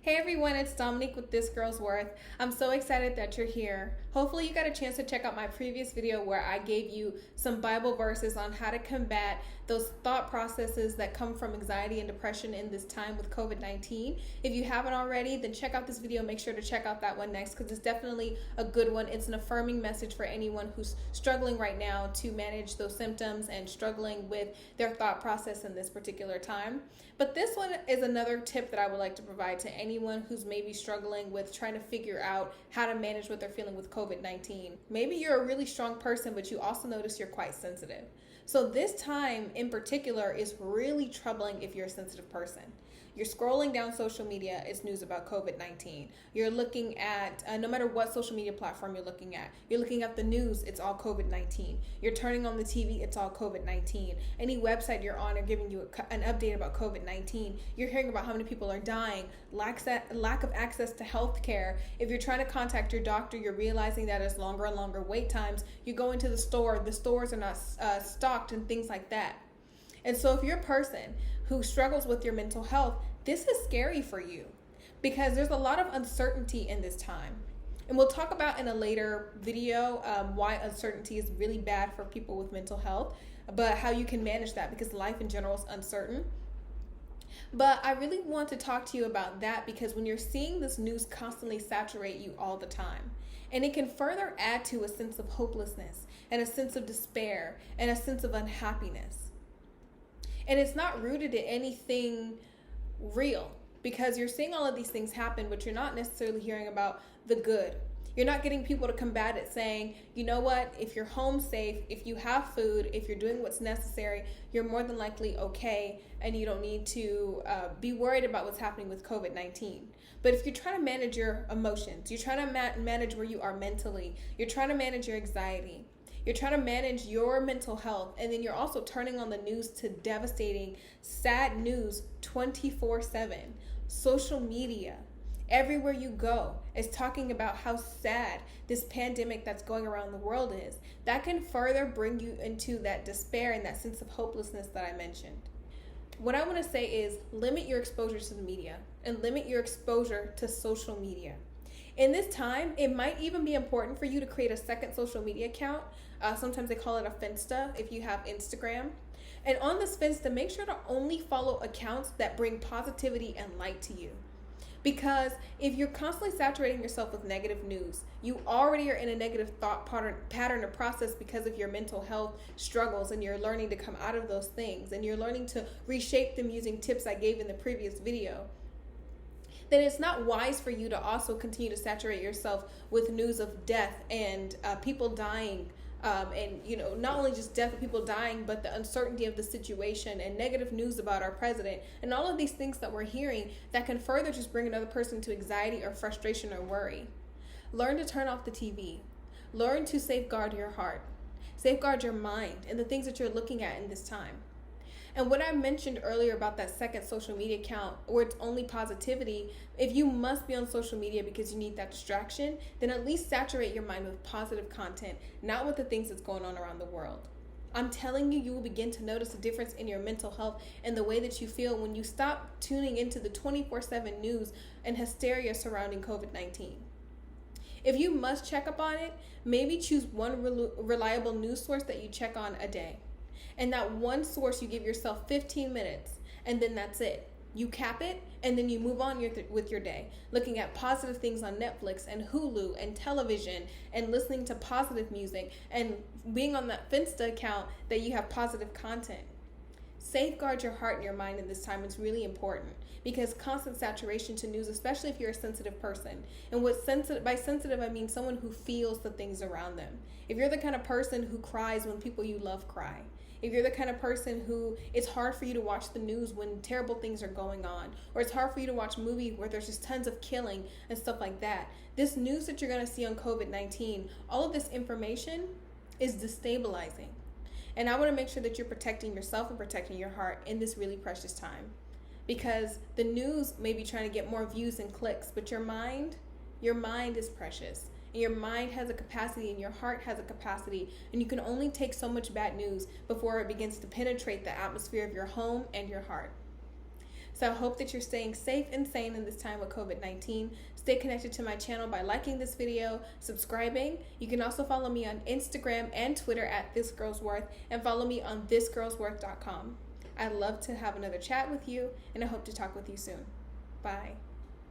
Hey everyone, it's Dominique with This Girl's Worth. I'm so excited that you're here. Hopefully you got a chance to check out my previous video where I gave you some Bible verses on how to combat those thought processes that come from anxiety and depression in this time with COVID-19. If you haven't already, then check out this video. Make sure to check out that one next because it's definitely a good one. It's an affirming message for anyone who's struggling right now to manage those symptoms and struggling with their thought process in this particular time. But this one is another tip that I would like to provide to anyone who's maybe struggling with trying to figure out how to manage what they're feeling with COVID-19. Maybe you're a really strong person, but you also notice you're quite sensitive. So this time in particular is really troubling if you're a sensitive person. You're scrolling down social media, it's news about COVID-19. You're looking at, no matter what social media platform you're looking at the news, it's all COVID-19. You're turning on the TV, it's all COVID-19. Any website you're on are giving you an update about COVID-19. You're hearing about how many people are dying, lack of access to health care. If you're trying to contact your doctor, you're realizing that it's longer and longer wait times. You go into the stores are not stocked and things like that. And so if you're a person who struggles with your mental health, this is scary for you because there's a lot of uncertainty in this time. And we'll talk about in a later video why uncertainty is really bad for people with mental health, but how you can manage that because life in general is uncertain. But I really want to talk to you about that because when you're seeing this news constantly saturate you all the time, and it can further add to a sense of hopelessness and a sense of despair and a sense of unhappiness. And it's not rooted in anything real because you're seeing all of these things happen, but you're not necessarily hearing about the good. You're not getting people to combat it saying, you know what, if you're home safe, if you have food, if you're doing what's necessary, you're more than likely okay and you don't need to be worried about what's happening with COVID-19. But if you're trying to manage your emotions, you're trying to manage where you are mentally, you're trying to manage your anxiety, you're trying to manage your mental health, and then you're also turning on the news to devastating, sad news 24/7. Social media, everywhere you go, is talking about how sad this pandemic that's going around the world is. That can further bring you into that despair and that sense of hopelessness that I mentioned. What I want to say is limit your exposure to the media and limit your exposure to social media. In this time, it might even be important for you to create a second social media account. Sometimes they call it a Finsta if you have Instagram. And on this Finsta, make sure to only follow accounts that bring positivity and light to you. Because if you're constantly saturating yourself with negative news, you already are in a negative thought pattern or process because of your mental health struggles, and you're learning to come out of those things, and you're learning to reshape them using tips I gave in the previous video. Then it's not wise for you to also continue to saturate yourself with news of death and people dying, and not only just death of people dying, but the uncertainty of the situation and negative news about our president and all of these things that we're hearing that can further just bring another person to anxiety or frustration or worry. Learn to turn off the TV. Learn to safeguard your heart, safeguard your mind and the things that you're looking at in this time. And what I mentioned earlier about that second social media account where it's only positivity, if you must be on social media because you need that distraction, then at least saturate your mind with positive content, not with the things that's going on around the world. I'm telling you, you will begin to notice a difference in your mental health and the way that you feel when you stop tuning into the 24/7 news and hysteria surrounding COVID-19. If you must check up on it, maybe choose one reliable news source that you check on a day. And that one source, you give yourself 15 minutes, and then that's it. You cap it, and then you move on with your day, looking at positive things on Netflix and Hulu and television, and listening to positive music, and being on that Finsta account that you have positive content. Safeguard your heart and your mind in this time. It's really important because constant saturation to news, especially if you're a sensitive person. And by sensitive, I mean someone who feels the things around them. If you're the kind of person who cries when people you love cry, if you're the kind of person who it's hard for you to watch the news when terrible things are going on, or it's hard for you to watch movies where there's just tons of killing and stuff like that, this news that you're going to see on COVID-19, all of this information is destabilizing. And I want to make sure that you're protecting yourself and protecting your heart in this really precious time. Because the news may be trying to get more views and clicks, but your mind is precious. And your mind has a capacity and your heart has a capacity, and you can only take so much bad news before it begins to penetrate the atmosphere of your home and your heart. So I hope that you're staying safe and sane in this time with COVID-19. Stay connected to my channel by liking this video, subscribing. You can also follow me on Instagram and Twitter at thisgirlsworth, and follow me on thisgirlsworth.com. I'd love to have another chat with you, and I hope to talk with you soon. Bye.